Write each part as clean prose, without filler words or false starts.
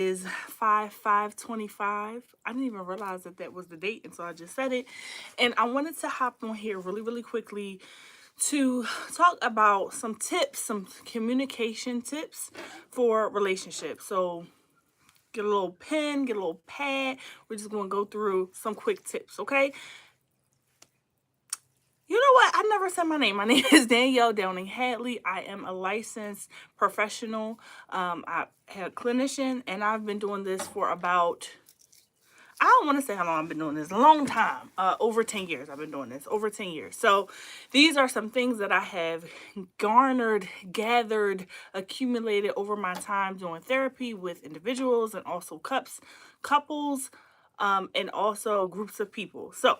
is 5/5/25. I didn't even realize that that was the date until I just said it. And I wanted to hop on here really, really quickly to talk about some tips, some communication tips for relationships. So get a little pen, get a little pad. We're just going to go through some quick tips, okay? You know what? I never said my name. My name is Danielle Downing Hadley. I am a licensed professional. I had a clinician, and I've been doing this for about, I don't want to say how long I've been doing this, a long time. Over 10 years I've been doing this, over 10 years. So these are some things that I have garnered, gathered, accumulated over my time doing therapy with individuals and also couples, and also groups of people. So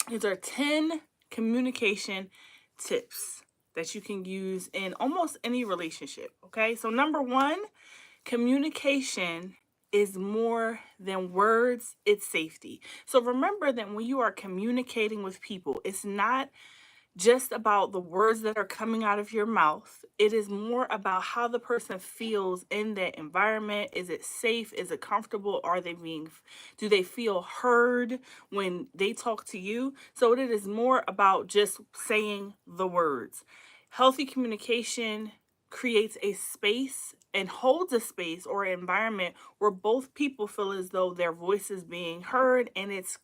these are 10 communication tips that you can use in almost any relationship. Okay, so number one, communication is more than words, it's safety. So remember that when you are communicating with people, it's not just about the words that are coming out of your mouth. It is more about how the person feels in that environment. Is it safe? Is it comfortable? Do they feel heard when they talk to you? So it is more about just saying the words. Healthy communication creates a space and holds a space or an environment where both people feel as though their voice is being heard, and it's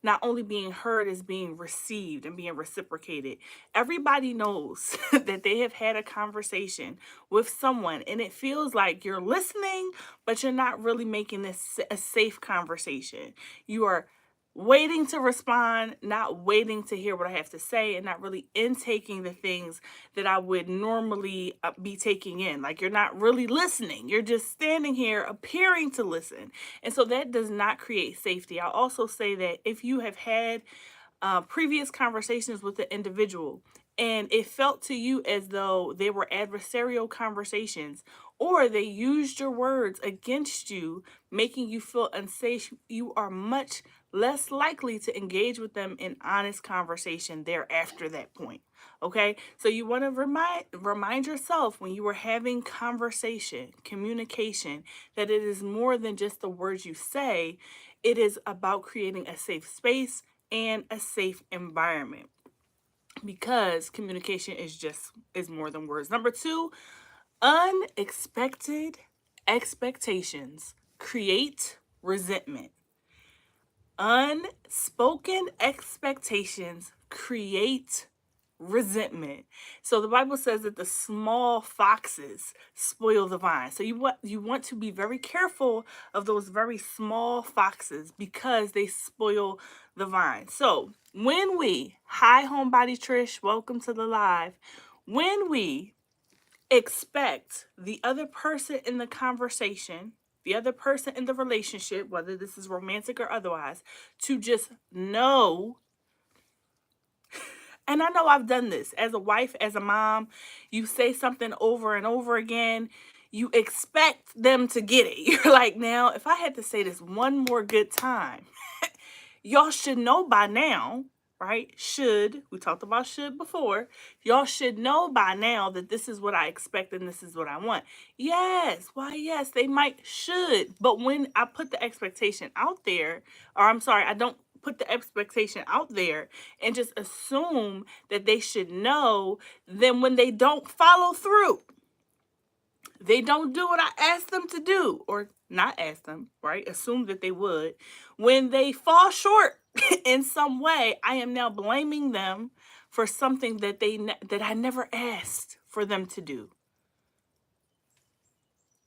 not only being heard, is being received and being reciprocated. Everybody knows that they have had a conversation with someone and it feels like you're listening, but you're not really making this a safe conversation. You are waiting to respond, not waiting to hear what I have to say, and not really intaking the things that I would normally be taking in. Like, you're not really listening. You're just standing here appearing to listen. And so that does not create safety. I'll also say that if you have had previous conversations with the individual and it felt to you as though they were adversarial conversations, or they used your words against you, making you feel unsafe, you are much less likely to engage with them in honest conversation there after that point. Okay, so you want to remind yourself when you are having conversation, communication, that it is more than just the words you say. It is about creating a safe space and a safe environment, because communication is more than words. Number two, unexpected expectations create resentment. Unspoken expectations create resentment. So the Bible says that the small foxes spoil the vine. So you want to be very careful of those very small foxes, because they spoil the vine. So when we, hi homebody Trish, welcome to the live. When we expect the other person in the conversation, the other person in the relationship, whether this is romantic or otherwise, to just know. And I know I've done this as a wife, as a mom. You say something over and over again, you expect them to get it. You're like, now, if I had to say this one more good time, y'all should know by now, right? We talked about should before. Y'all should know by now that this is what I expect and this is what I want. Yes, why, yes, they should. But when I put the expectation out there, or I'm sorry, I don't put the expectation out there and just assume that they should know, then when they don't follow through, they don't do what I asked them to do, or not ask them, right? Assume that they would. When they fall short in some way, I am now blaming them for something that that I never asked for them to do,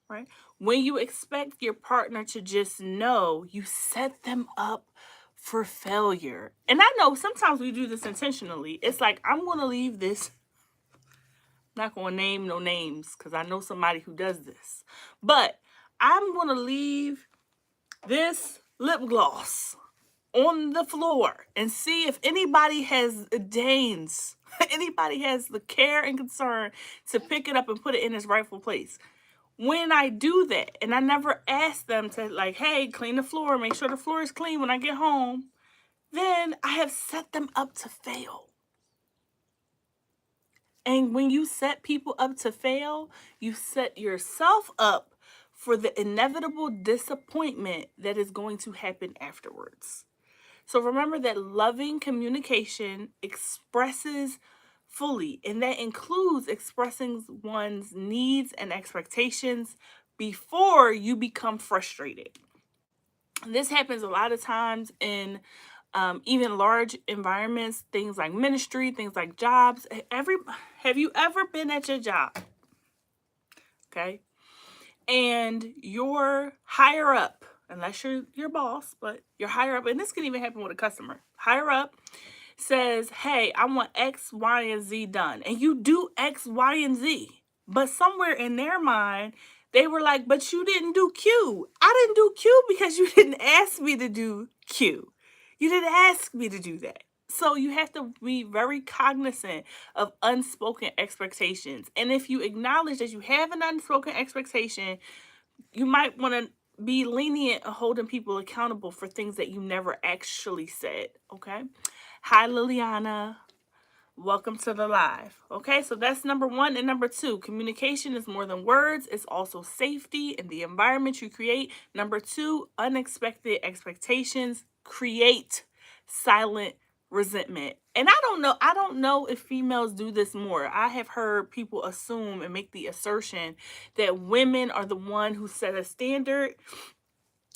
right? When you expect your partner to just know, you set them up for failure. And I know sometimes we do this intentionally. It's like, I'm going to leave this, not going to name no names because I know somebody who does this, but I'm going to leave this lip gloss on the floor and see if anybody deigns, anybody has the care and concern to pick it up and put it in its rightful place. When I do that, and I never ask them to, like, hey, clean the floor, make sure the floor is clean when I get home, then I have set them up to fail. And when you set people up to fail, you set yourself up for the inevitable disappointment that is going to happen afterwards. So remember that loving communication expresses fully, and that includes expressing one's needs and expectations before you become frustrated. This happens a lot of times in even large environments, things like ministry, things like jobs. Have you ever been at your job? Okay. And your higher up, unless you're your boss, but your higher up, and this can even happen with a customer, higher up says, hey, I want X, Y, and Z done. And you do X, Y, and Z. But somewhere in their mind, they were like, but you didn't do Q. I didn't do Q because you didn't ask me to do Q. You didn't ask me to do that. So you have to be very cognizant of unspoken expectations. And if you acknowledge that you have an unspoken expectation, you might want to be lenient of holding people accountable for things that you never actually said. Okay. Hi, Liliana. Welcome to the live. Okay, so that's number one. And number two, communication is more than words. It's also safety in the environment you create. Number two, unexpected expectations create silent resentment. And I don't know if females do this more. I have heard people assume and make the assertion that women are the one who set a standard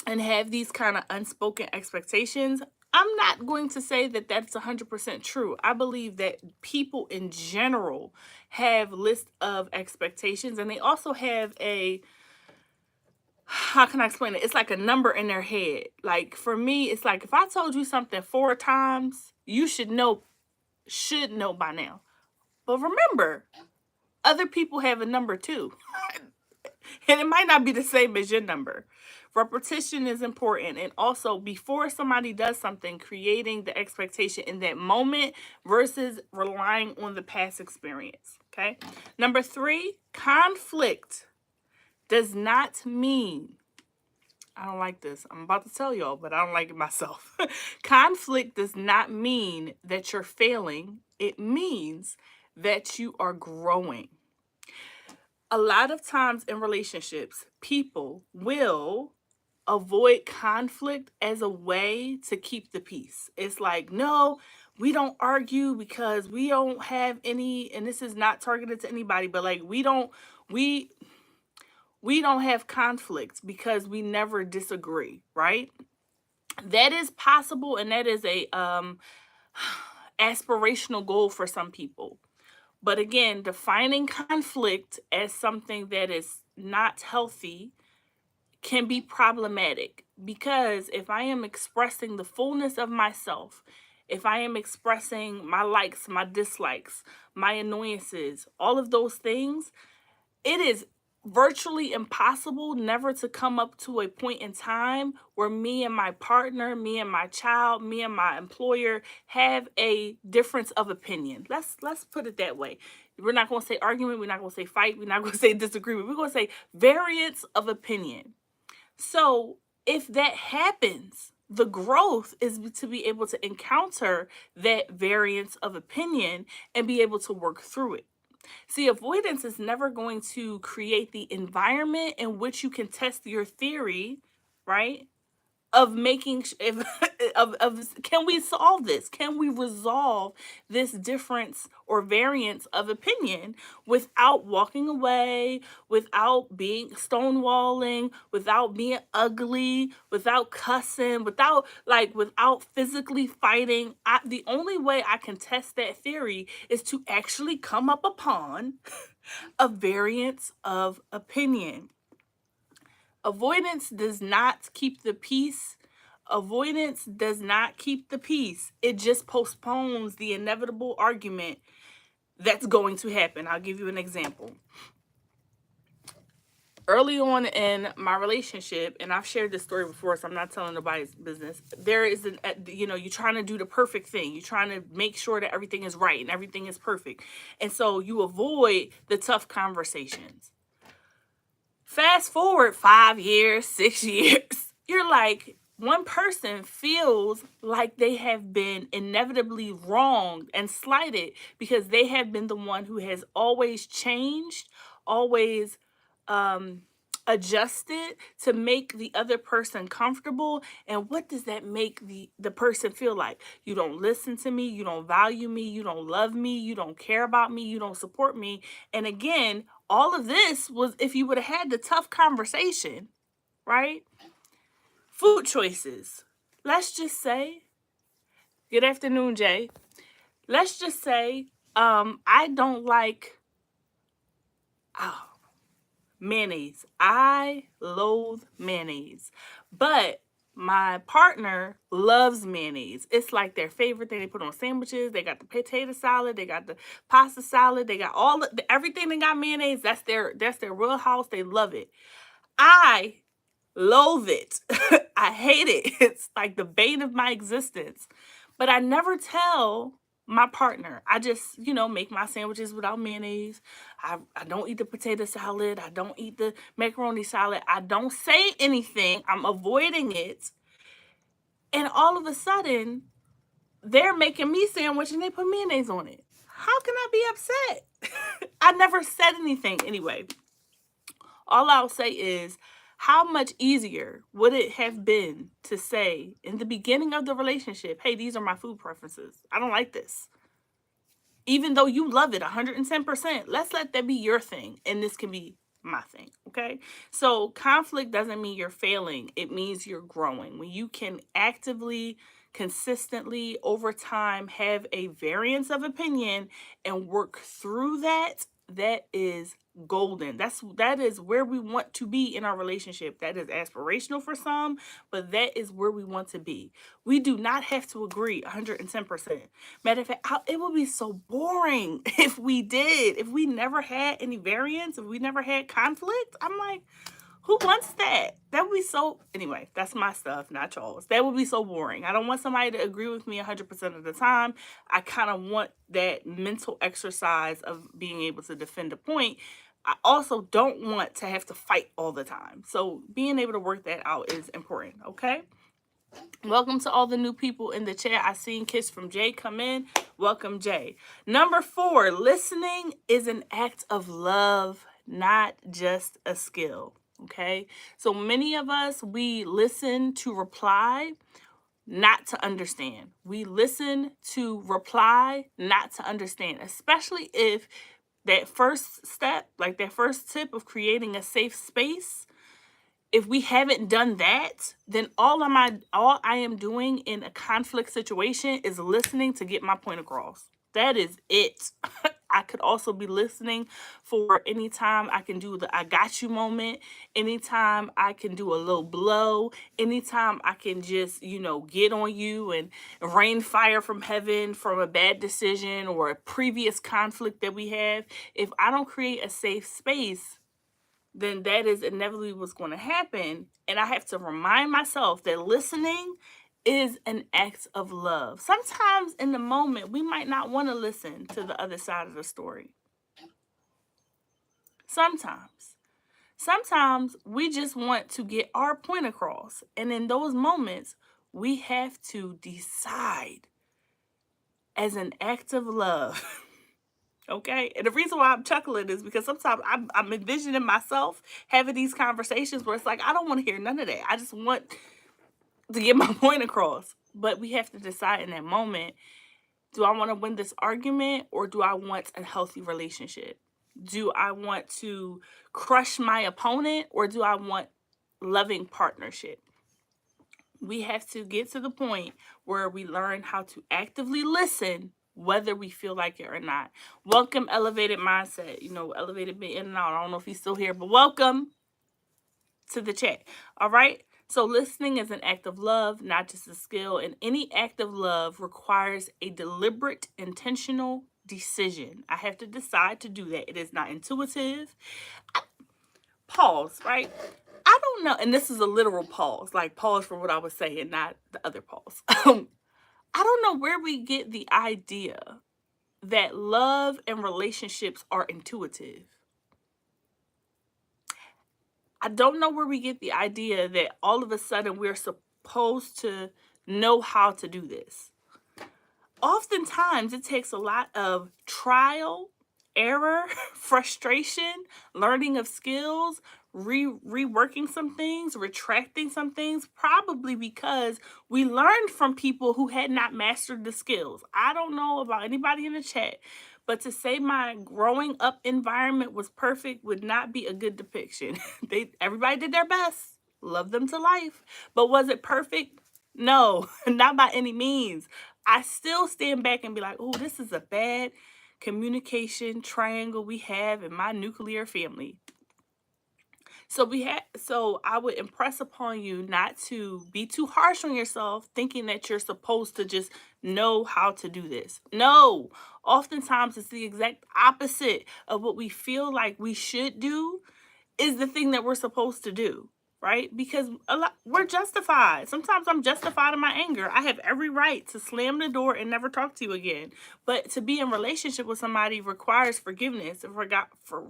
and have these kind of unspoken expectations. I'm not going to say that that's 100% true. I believe that people in general have lists of expectations, and they also have how can I explain it? It's like a number in their head. Like for me, it's like if I told you something 4 times, you should know by now. But remember, other people have a number too. And it might not be the same as your number. Repetition is important. And also, before somebody does something, creating the expectation in that moment versus relying on the past experience. Okay. Number 3, conflict does not mean, I don't like this. I'm about to tell y'all, but I don't like it myself. Conflict does not mean that you're failing, it means that you are growing. A lot of times in relationships, people will avoid conflict as a way to keep the peace. It's like, no, we don't argue because we don't have any, and this is not targeted to anybody, but like we don't have conflicts because we never disagree, right? That is possible, and that is a aspirational goal for some people. But again, defining conflict as something that is not healthy can be problematic, because if I am expressing the fullness of myself, if I am expressing my likes, my dislikes, my annoyances, all of those things, it is virtually impossible never to come up to a point in time where me and my partner, me and my child, me and my employer have a difference of opinion. Let's put it that way. We're not going to say argument, we're not going to say fight, we're not going to say disagreement. We're going to say variance of opinion. So if that happens, the growth is to be able to encounter that variance of opinion and be able to work through it. See, avoidance is never going to create the environment in which you can test your theory, right? Of making if of can we solve this? Can we resolve this difference or variance of opinion without walking away, without being stonewalling, without being ugly, without cussing, without physically fighting? The only way I can test that theory is to actually come up upon a variance of opinion. Avoidance does not keep the peace. Avoidance does not keep the peace. It just postpones the inevitable argument that's going to happen. I'll give you an example. Early on in my relationship, and I've shared this story before, so I'm not telling nobody's business. There is you're trying to do the perfect thing. You're trying to make sure that everything is right and everything is perfect. And so you avoid the tough conversations. Fast forward 5 years, 6 years, you're like, one person feels like they have been inevitably wronged and slighted because they have been the one who has always changed, always adjusted to make the other person comfortable. And what does that make the person feel like? You don't listen to me, you don't value me, you don't love me, you don't care about me, you don't support me. And again, all of this was if you would have had the tough conversation, right? Food choices. Let's just say, good afternoon, Jay. Let's just say, I don't like mayonnaise. I loathe mayonnaise. But my partner loves mayonnaise. It's like their favorite thing. They put on sandwiches. They got the potato salad. They got the pasta salad. They got everything that got mayonnaise. That's their wheelhouse. They love it. I loathe it. I hate it. It's like the bane of my existence. But I never tell my partner. I just, make my sandwiches without mayonnaise. I don't eat the potato salad. I don't eat the macaroni salad. I don't say anything. I'm avoiding it. And all of a sudden, they're making me sandwich and they put mayonnaise on it. How can I be upset? I never said anything anyway. All I'll say is, how much easier would it have been to say in the beginning of the relationship, hey, these are my food preferences. I don't like this. Even though you love it 110%, let's let that be your thing. And this can be my thing, okay? So conflict doesn't mean you're failing. It means you're growing. When you can actively, consistently, over time, have a variance of opinion and work through that, that is golden. That is where we want to be in our relationship. That is aspirational for some, but that is where we want to be. We do not have to agree 110%. Matter of fact, it would be so boring if we did. If we never had any variance, if we never had conflict, I'm like, who wants that? That would be so... Anyway, that's my stuff, not y'all's. That would be so boring. I don't want somebody to agree with me 100% of the time. I kind of want that mental exercise of being able to defend a point. I also don't want to have to fight all the time. So being able to work that out is important, okay? Welcome to all the new people in the chat. I seen Kiss from Jay come in. Welcome, Jay. Number 4, listening is an act of love, not just a skill. Okay, so many of us, we listen to reply, not to understand. We listen to reply, not to understand, especially if that first step, like that first tip of creating a safe space, if we haven't done that, then all I am doing in a conflict situation is listening to get my point across. That is it. I could also be listening for anytime I can do the I got you moment, anytime I can do a low blow, anytime I can just, get on you and rain fire from heaven from a bad decision or a previous conflict that we have. If I don't create a safe space, then that is inevitably what's going to happen. And I have to remind myself that listening is an act of love. Sometimes in the moment, we might not want to listen to the other side of the story. Sometimes we just want to get our point across. And in those moments, we have to decide as an act of love. Okay, and the reason why I'm chuckling is because sometimes I'm envisioning myself having these conversations where it's like, I don't want to hear none of that. I just want to get my point across. But we have to decide in that moment, do I want to win this argument or do I want a healthy relationship? Do I want to crush my opponent or do I want loving partnership? We have to get to the point where we learn how to actively listen, whether we feel like it or not. Welcome, Elevated Mindset. Elevated been in and out. I don't know if he's still here, but welcome to the chat. All right. So listening is an act of love, not just a skill. And any act of love requires a deliberate, intentional decision. I have to decide to do that. It is not intuitive. Pause, right? I don't know. And this is a literal pause, like pause for what I was saying, not the other pause. I don't know where we get the idea that love and relationships are intuitive. I don't know where we get the idea that all of a sudden we're supposed to know how to do this. Oftentimes it takes a lot of trial, error, frustration, learning of skills, reworking some things, retracting some things, probably because we learned from people who had not mastered the skills. I don't know about anybody in the chat, but to say my growing up environment was perfect would not be a good depiction. Everybody did their best. Love them to life. But was it perfect? No, not by any means. I still stand back and be like, oh, this is a bad communication triangle we have in my nuclear family. So I would impress upon you not to be too harsh on yourself, thinking that you're supposed to just know how to do this. No, oftentimes it's the exact opposite of what we feel like we should do is the thing that we're supposed to do, right? Because we're justified. Sometimes I'm justified in my anger. I have every right to slam the door and never talk to you again. But to be in relationship with somebody requires forgiveness. It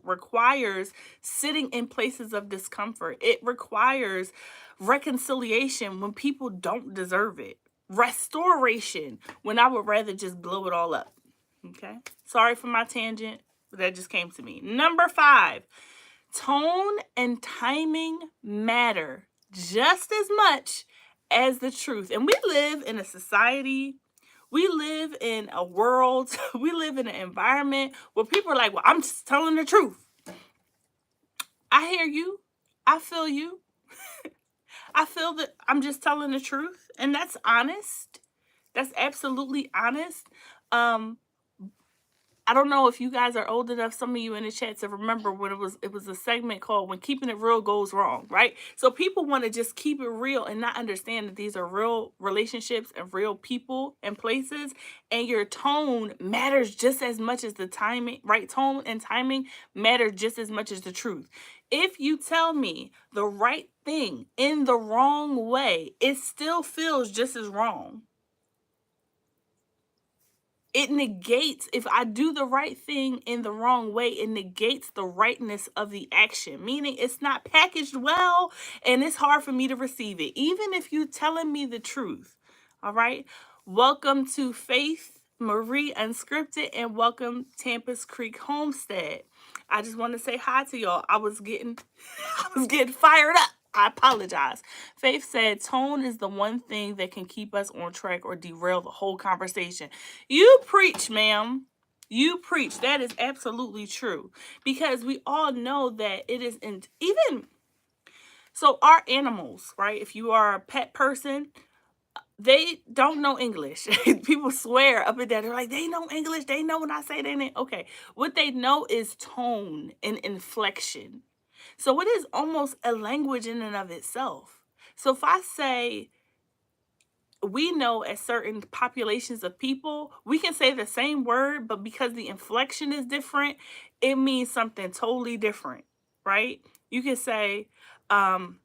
requires sitting in places of discomfort. It requires reconciliation when people don't deserve it. Restoration when I would rather just blow it all up. Okay? Sorry for my tangent, but that just came to me. Number 5. Tone and timing matter just as much as the truth. And we live in a society, we live in a world, we live in an environment where people are like, well, I'm just telling the truth. I hear you. I feel you. I feel that I'm just telling the truth. And that's honest. That's absolutely honest. I don't know if you guys are old enough, some of you in the chat, to remember when it was a segment called When Keeping It Real Goes Wrong, right? So people want to just keep it real and not understand that these are real relationships and real people and places, and your tone matters just as much as the timing, right? Tone and timing matter just as much as the truth. If you tell me the right thing in the wrong way, it still feels just as wrong. It negates, if I do the right thing in the wrong way, it negates the rightness of the action, meaning it's not packaged well and it's hard for me to receive it, even if you're telling me the truth. All right. Welcome to Faith Marie Unscripted and welcome Tampa's Creek Homestead. I just want to say hi to y'all. I was getting fired up. I apologize. Faith said, tone is the one thing that can keep us on track or derail the whole conversation. You preach, ma'am. You preach. That is absolutely true. Because we all know that it is so our animals, right? If you are a pet person, they don't know English. People swear up and down. They're like, they know English. They know when I say they know. Okay. What they know is tone and inflection. So it is almost a language in and of itself. So if I say, we know as certain populations of people, we can say the same word, but because the inflection is different, it means something totally different, right? You can say, I'm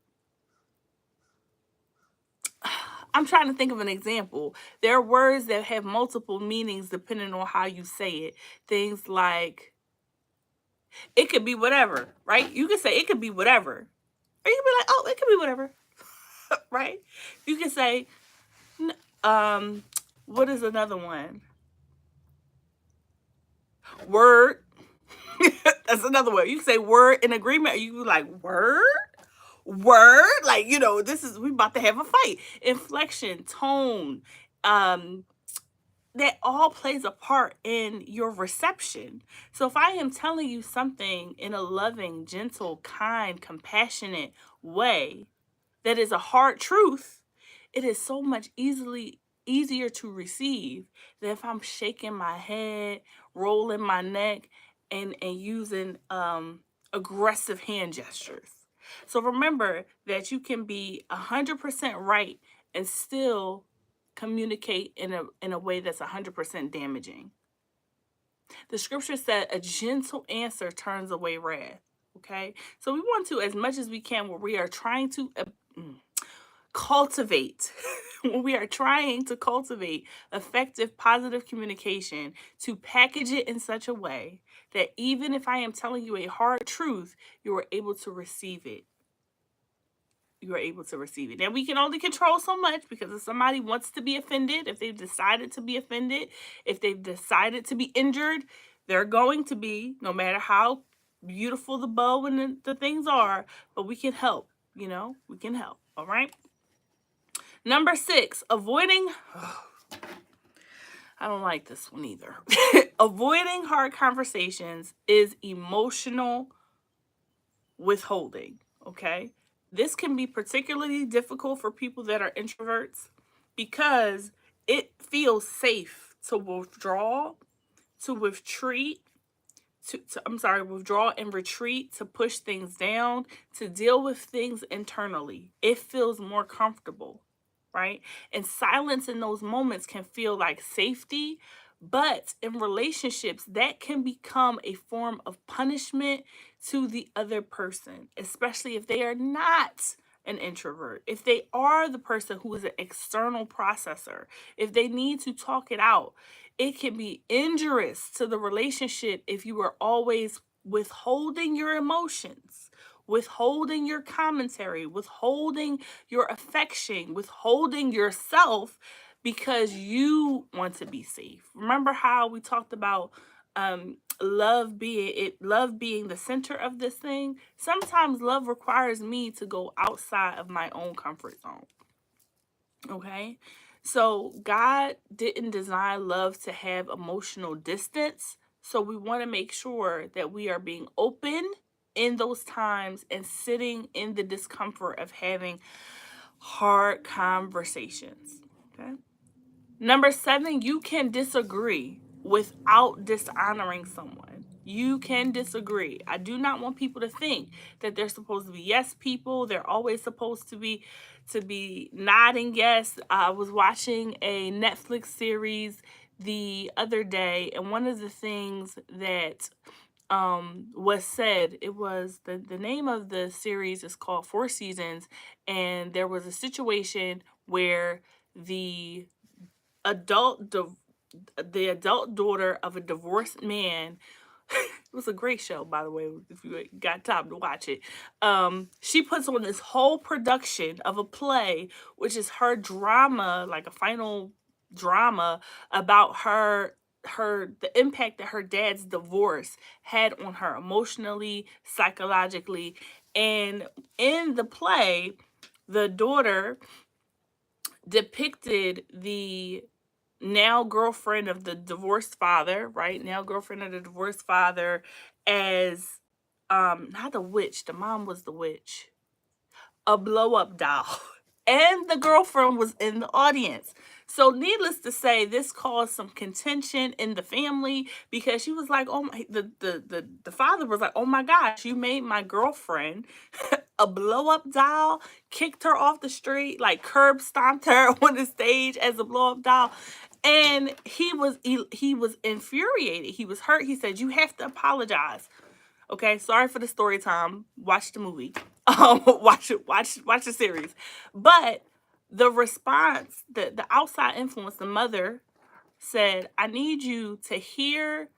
trying to think of an example. There are words that have multiple meanings depending on how you say it. Things like, it could be whatever, right? You can say it could be whatever. Or you can be like, oh, it could be whatever, right? You can say, what is another one? Word. That's another one. You can say word in agreement. Or you can be like, word? Word? Like, we about to have a fight. Inflection, tone, that all plays a part in your reception. So if I am telling you something in a loving, gentle, kind, compassionate way that is a hard truth, it is so much easier to receive than if I'm shaking my head, rolling my neck, and using aggressive hand gestures. So remember that you can be 100% right and still communicate in a way that's 100% damaging. The scripture said a gentle answer turns away wrath. Okay, so we want to, as much as we can, where we are trying to cultivate when we are trying to cultivate effective positive communication, to package it in such a way that even if I am telling you a hard truth, you are able to receive it. You are able to receive it. Now, we can only control so much, because if somebody wants to be offended, if they've decided to be offended, if they've decided to be injured, they're going to be, no matter how beautiful the bow and the things are, but we can help, we can help. All right. Number 6, avoiding, I don't like this one either. Avoiding hard conversations is emotional withholding. Okay. This can be particularly difficult for people that are introverts because it feels safe to withdraw, to retreat, withdraw and retreat, to push things down, to deal with things internally. It feels more comfortable, right? And silence in those moments can feel like safety, but in relationships, that can become a form of punishment to the other person, especially if they are not an introvert, if they are the person who is an external processor, if they need to talk it out. It can be injurious to the relationship if you are always withholding your emotions, withholding your commentary, withholding your affection, withholding yourself because you want to be safe. Remember how we talked about love being the center of this thing? Sometimes love requires me to go outside of my own comfort zone. Okay. So God didn't design love to have emotional distance. So we want to make sure that we are being open in those times and sitting in the discomfort of having hard conversations. Okay. Number 7, you can disagree without dishonoring someone. You can disagree. I do not want people to think that they're supposed to be yes people. They're always supposed to be nodding yes. I was watching a Netflix series the other day, and one of the things that was said, it was the name of the series is called Four Seasons, and there was a situation where the adult the adult daughter of a divorced man. It was a great show, by the way, if you got time to watch it. She puts on this whole production of a play, which is her drama, like a final drama about the impact that her dad's divorce had on her emotionally, psychologically. And in the play, the daughter depicted the now girlfriend of the divorced father, right? Now girlfriend of the divorced father as not a witch, the mom was the witch, a blow up doll. And the girlfriend was in the audience. So needless to say, this caused some contention in the family because she was like, oh my, the father was like, oh my gosh, you made my girlfriend a blow up doll, kicked her off the street, like curb stomped her on the stage as a blow up doll. And he was infuriated. He was hurt. He said, you have to apologize. Okay, sorry for the story time. Watch the movie. Watch the series. But the response, the outside influence, the mother said, I need you to hear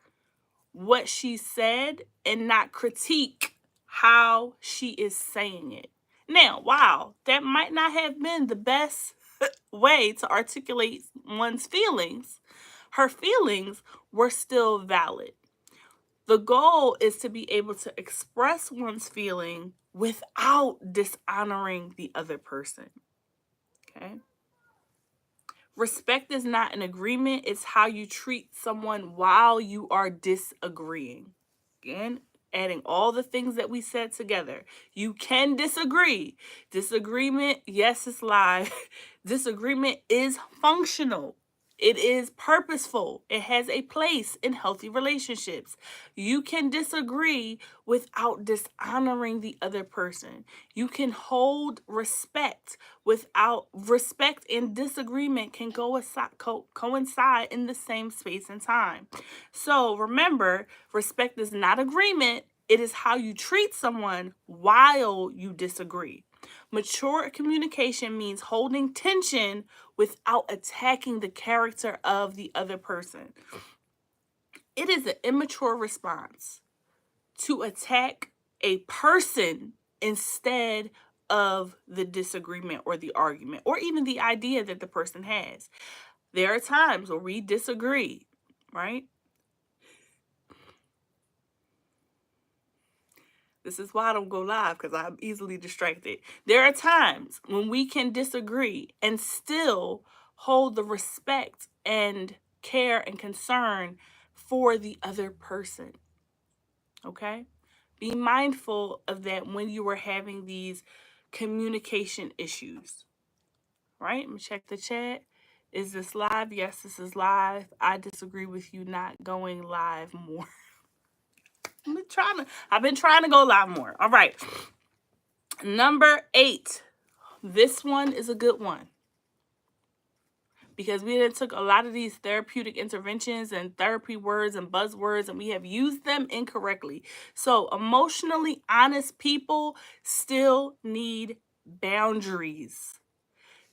what she said and not critique how she is saying it. Now, wow, that might not have been the best way to articulate one's feelings. Her feelings were still valid. The goal is to be able to express one's feeling without dishonoring the other person. Okay? Respect is not an agreement, it's how you treat someone while you are disagreeing. Again, adding all the things that we said together. You can disagree. Disagreement, yes, it's live. Disagreement is functional. It is purposeful. It has a place in healthy relationships. You can disagree without dishonoring the other person. You can hold respect without respect and disagreement can coincide in the same space and time. So remember, respect is not agreement. It is how you treat someone while you disagree. Mature communication means holding tension without attacking the character of the other person. It is an immature response to attack a person instead of the disagreement or the argument or even the idea that the person has. There are times where we disagree, right? This is why I don't go live, because I'm easily distracted. There are times when we can disagree and still hold the respect and care and concern for the other person. Okay? Be mindful of that when you are having these communication issues. Right? Let me check the chat. Is this live? Yes, this is live. I disagree with you not going live more. I've been trying to go live more. All right. Number 8. This one is a good one, because we took a lot of these therapeutic interventions and therapy words and buzzwords, and we have used them incorrectly. So emotionally honest people still need boundaries.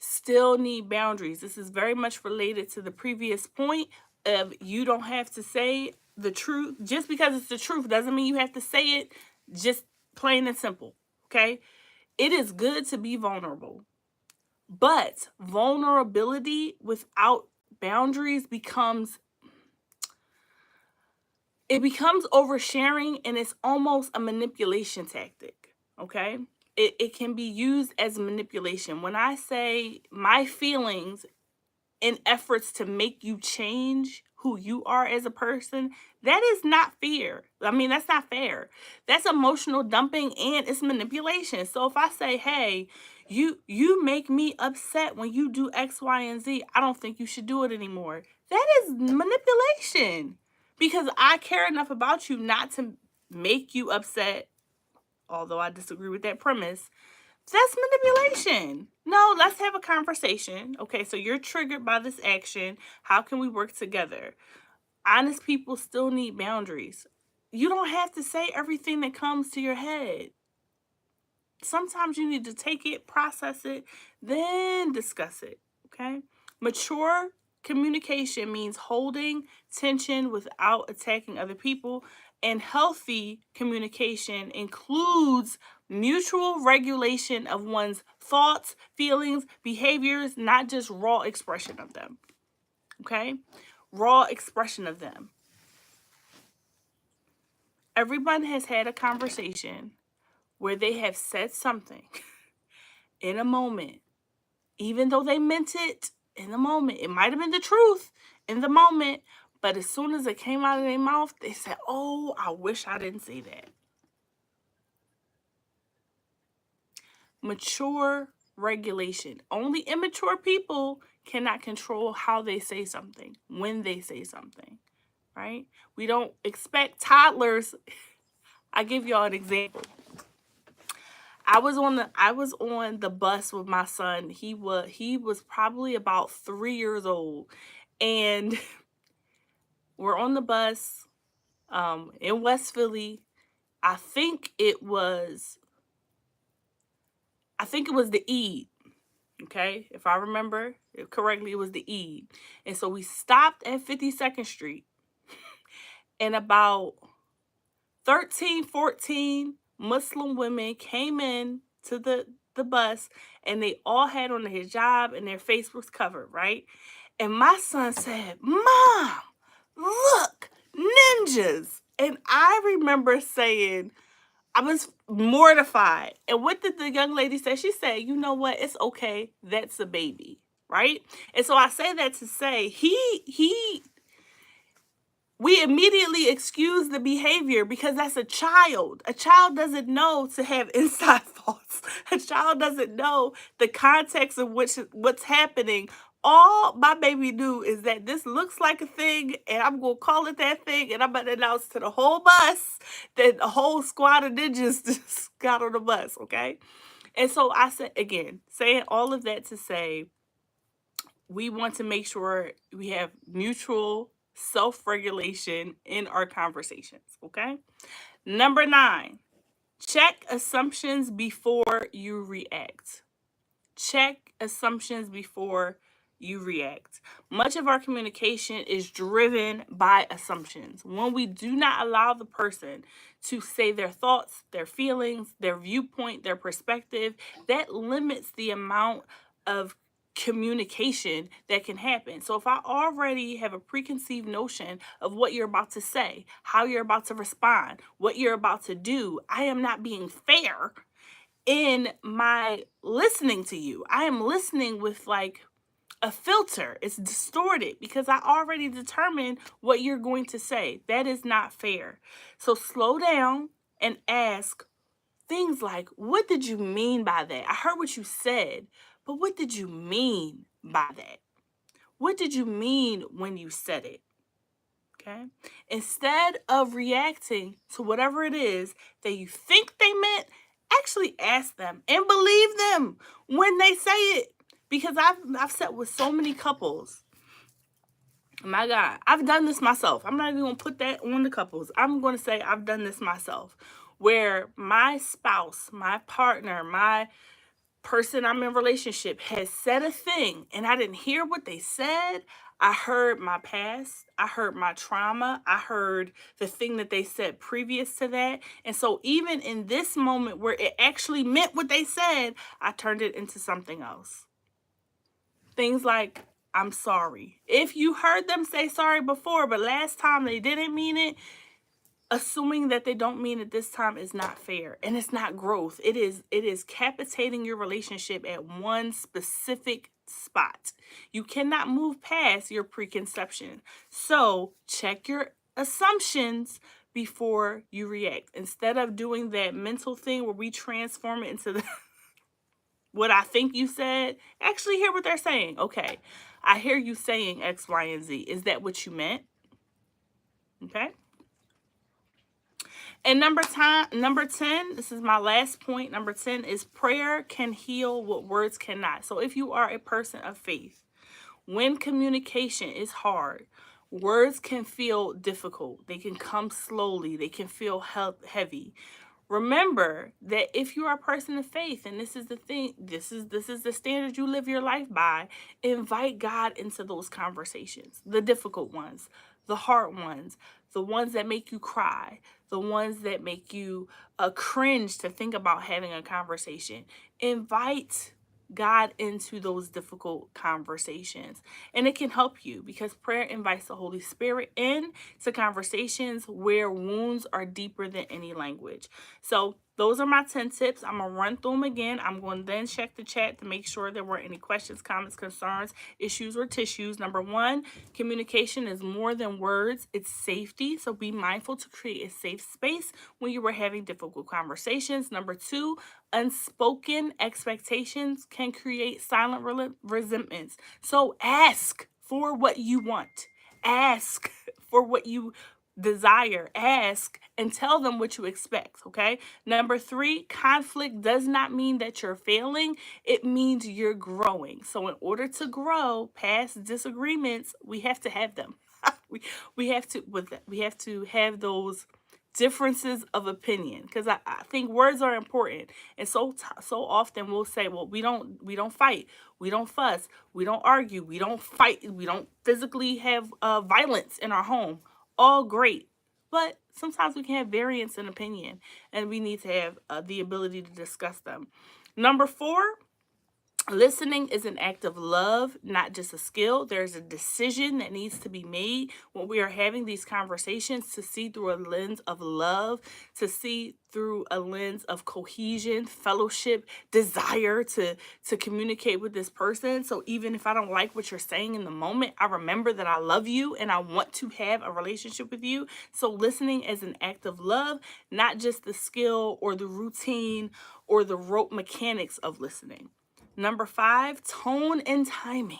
Still need boundaries. This is very much related to the previous point of, you don't have to say the truth. Just because it's the truth doesn't mean you have to say it, just plain and simple. Okay? It is good to be vulnerable. But vulnerability without boundaries becomes oversharing, and it's almost a manipulation tactic. Okay? It can be used as manipulation. When I say my feelings in efforts to make you change who you are as a person, that is not fair. I mean, that's not fair. That's emotional dumping, and it's manipulation. So if I say, hey, you make me upset when you do X, Y, and Z, I don't think you should do it anymore. That is manipulation, because I care enough about you not to make you upset, although I disagree with that premise. That's manipulation. No, let's have a conversation. Okay, so you're triggered by this action. How can we work together? Honest people still need boundaries. You don't have to say everything that comes to your head. Sometimes you need to take it, process it, then discuss it. Okay? Mature communication means holding tension without attacking other people, and healthy communication includes mutual regulation of one's thoughts, feelings, behaviors, not just raw expression of them. Okay? Raw expression of them. Everyone has had a conversation where they have said something in a moment, even though they meant it in the moment. It might have been the truth in the moment, but as soon as it came out of their mouth, they said, oh, I wish I didn't say that. Mature regulation. Only immature people cannot control how they say something, when they say something, right? We don't expect toddlers. I give y'all an example. I was on the bus with my son. He was probably about 3 years old, and we're on the bus in West Philly. I think it was the Eid. Okay, if I remember correctly, it was the Eid, and so we stopped at 52nd Street, and about 13, 14 Muslim women came in to the bus, and they all had on the hijab and their face was covered, right? And my son said, Mom, look, ninjas. And I remember saying, I was mortified. And what did the young lady say? She said, you know what? It's okay. That's a baby, right? And so I say that to say we immediately excuse the behavior because that's a child. A child doesn't know to have inside thoughts. A child doesn't know the context of what's happening. All my baby knew is that this looks like a thing, and I'm going to call it that thing, and I'm going to announce to the whole bus that the whole squad of ninjas just got on the bus, okay? And so I said, again, saying all of that to say, we want to make sure we have mutual self-regulation in our conversations, okay? Number 9, check assumptions before you react. Check assumptions before you react. Much of our communication is driven by assumptions. When we do not allow the person to say their thoughts, their feelings, their viewpoint, their perspective, that limits the amount of communication that can happen. So if I already have a preconceived notion of what you're about to say, how you're about to respond, what you're about to do, I am not being fair in my listening to you. I am listening with like a filter. It's distorted because I already determined what you're going to say. That is not fair. So slow down and ask things like, what did you mean by that? I heard what you said, but what did you mean by that? What did you mean when you said it? Okay. Instead of reacting to whatever it is that you think they meant, actually ask them and believe them when they say it. Because I've sat with so many couples. My God, I've done this myself. I'm not even gonna put that on the couples. I'm gonna say I've done this myself. Where my spouse, my partner, my person I'm in relationship has said a thing and I didn't hear what they said. I heard my past, I heard my trauma, I heard the thing that they said previous to that. And so even in this moment where it actually meant what they said, I turned it into something else. Things like, I'm sorry. If you heard them say sorry before, but last time they didn't mean it, assuming that they don't mean it this time is not fair, and it's not growth. It is capitating your relationship at one specific spot. You cannot move past your preconception. So check your assumptions before you react. Instead of doing that mental thing where we transform it into the what I think you said, actually hear what they're saying. Okay, I hear you saying X, Y, and Z. Is that what you meant? Okay. And number 10, this is my last point. Number 10 is prayer can heal what words cannot. So if you are a person of faith, when communication is hard, words can feel difficult. They can come slowly. They can feel heavy. Remember that if you are a person of faith, and this is the thing, this is the standard you live your life by, invite God into those conversations, the difficult ones, the hard ones, the ones that make you cry, the ones that make you cringe to think about having a conversation. Invite God into those difficult conversations. And it can help you because prayer invites the Holy Spirit in to conversations where wounds are deeper than any language. So those are my 10 tips. I'm going to run through them again. I'm going to then check the chat to make sure there weren't any questions, comments, concerns, issues, or tissues. Number 1, communication is more than words. It's safety. So be mindful to create a safe space when you are having difficult conversations. Number 2, unspoken expectations can create silent resentments. So ask for what you want. Ask for what you desire. Ask and tell them what you expect. Okay. Number 3, conflict does not mean that you're failing. It means you're growing. So in order to grow past disagreements, we have to have them. we have to have those differences of opinion because I think words are important. And so often we'll say, well, we don't fight, we don't fuss, we don't argue, we don't fight, we don't physically have violence in our home. All great, but sometimes we can have variance in opinion, and we need to have the ability to discuss them. Number 4, listening is an act of love, not just a skill. There's a decision that needs to be made when we are having these conversations to see through a lens of love, to see through a lens of cohesion, fellowship, desire to communicate with this person. So even if I don't like what you're saying in the moment, I remember that I love you and I want to have a relationship with you. So listening is an act of love, not just the skill or the routine or the rote mechanics of listening. Number 5, tone and timing.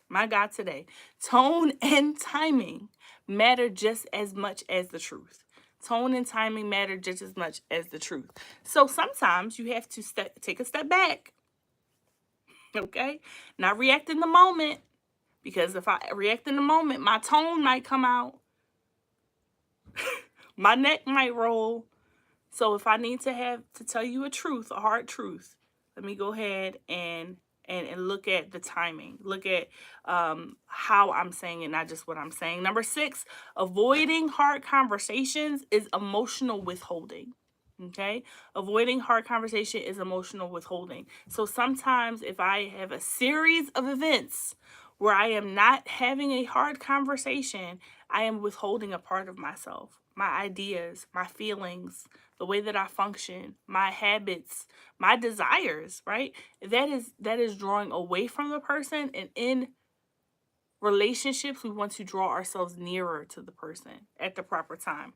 My God, today, tone and timing matter just as much as the truth. Tone and timing matter just as much as the truth. So sometimes you have to take a step back, okay? Not react in the moment, because if I react in the moment, my tone might come out, my neck might roll. So if I need to tell you a truth, a hard truth, let me go ahead and look at the timing. Look at how I'm saying it, not just what I'm saying. Number 6, avoiding hard conversations is emotional withholding. Okay. Avoiding hard conversation is emotional withholding. So sometimes if I have a series of events where I am not having a hard conversation, I am withholding a part of myself, my ideas, my feelings, the way that I function, my habits, my desires, right? That is drawing away from the person, and in relationships we want to draw ourselves nearer to the person at the proper time.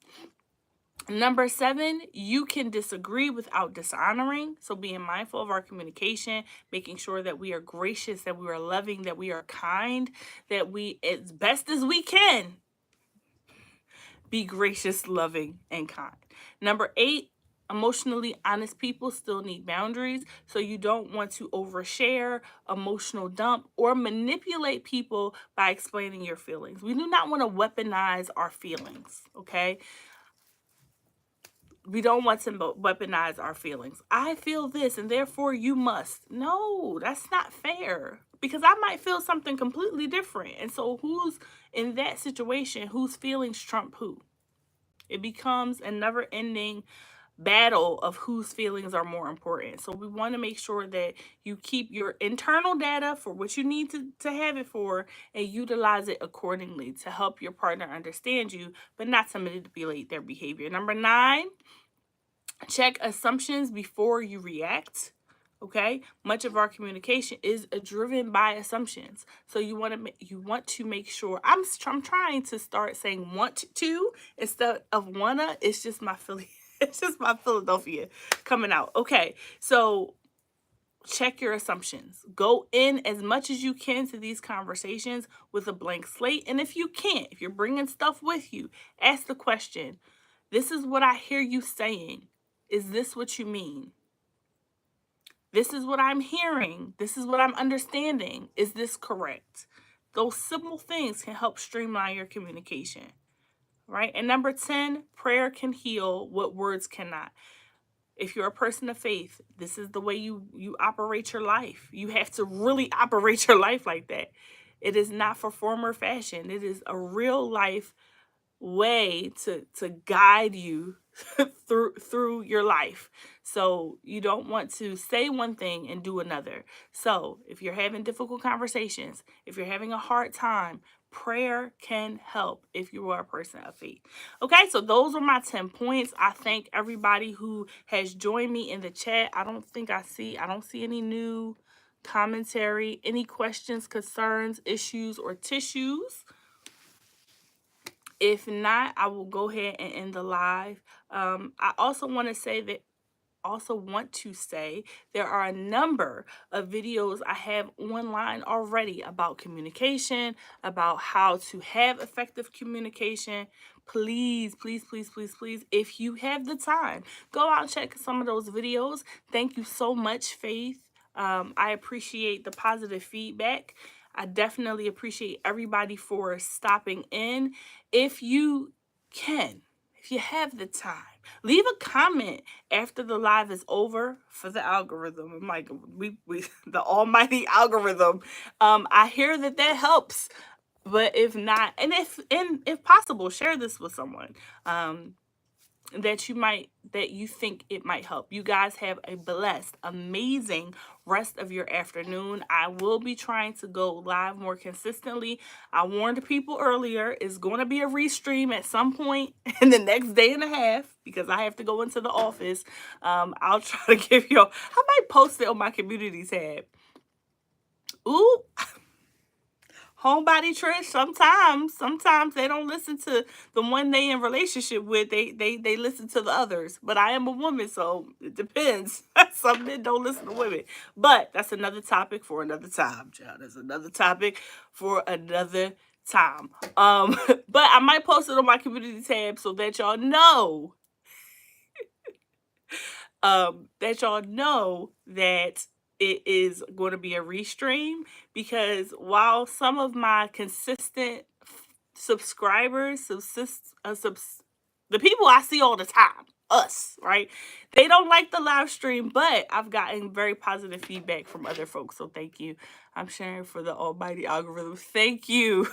Number 7, you can disagree without dishonoring. So being mindful of our communication, making sure that we are gracious, that we are loving, that we are kind, that we, as best as we can, be gracious, loving, and kind. Number 8, emotionally honest people still need boundaries. So you don't want to overshare, emotional dump, or manipulate people by explaining your feelings. We do not want to weaponize our feelings, okay? We don't want to weaponize our feelings. I feel this and therefore you must. No, that's not fair, because I might feel something completely different. And so who's in that situation, whose feelings trump who? It becomes a never ending battle of whose feelings are more important. So we want to make sure that you keep your internal data for what you need to have it for, and utilize it accordingly to help your partner understand you, but not to manipulate their behavior. Number 9, check assumptions before you react. Okay, much of our communication is driven by assumptions. So you want to make sure. I'm trying to start saying want to instead of wanna. It's just my Philly. It's just my Philadelphia coming out. Okay, so check your assumptions. Go in as much as you can to these conversations with a blank slate. And if you can't, if you're bringing stuff with you, ask the question: this is what I hear you saying. Is this what you mean? This is what I'm hearing. This is what I'm understanding. Is this correct? Those simple things can help streamline your communication, right? And number 10, prayer can heal what words cannot. If you're a person of faith, this is the way you operate your life. You have to really operate your life like that. It is not for form or fashion. It is a real life way to guide you through your life. So you don't want to say one thing and do another. So if you're having difficult conversations, if you're having a hard time, prayer can help if you are a person of faith. Okay, so those are my 10 points. I thank everybody who has joined me in the chat. I don't see any new commentary, any questions, concerns, issues, or tissues. If not, I will go ahead and end the live. I also want to say there are a number of videos I have online already about communication, about how to have effective communication. Please, please, please, please, please, if you have the time, go out and check some of those videos. Thank you so much, Faith. I appreciate the positive feedback. I definitely appreciate everybody for stopping in. If you can, if you have the time, leave a comment after the live is over for the algorithm. I'm like, we the almighty algorithm. I hear that helps, but if not, and if possible, share this with someone. That you think it might help. You guys have a blessed, amazing rest of your afternoon. I will be trying to go live more consistently. I warned people earlier, it's going to be a restream at some point in the next day and a half because I have to go into the office. I'll try to give y'all, I might post it on my community tab. Ooh. Homebody Trish, sometimes they don't listen to the one they in relationship with. They listen to the others. But I am a woman, so it depends. Some men don't listen to women. But that's another topic for another time, child. That's another topic for another time. But I might post it on my community tab so that y'all know. That it is going to be a restream, because while some of my consistent subscribers, the people I see all the time, us, right? They don't like the live stream, but I've gotten very positive feedback from other folks. So thank you. I'm sharing for the almighty algorithm. Thank you.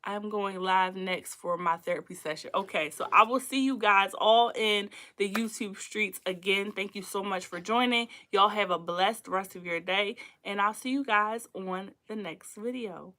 I'm going live next for my therapy session. Okay, so I will see you guys all in the YouTube streets again. Thank you so much for joining. Y'all have a blessed rest of your day, and I'll see you guys on the next video.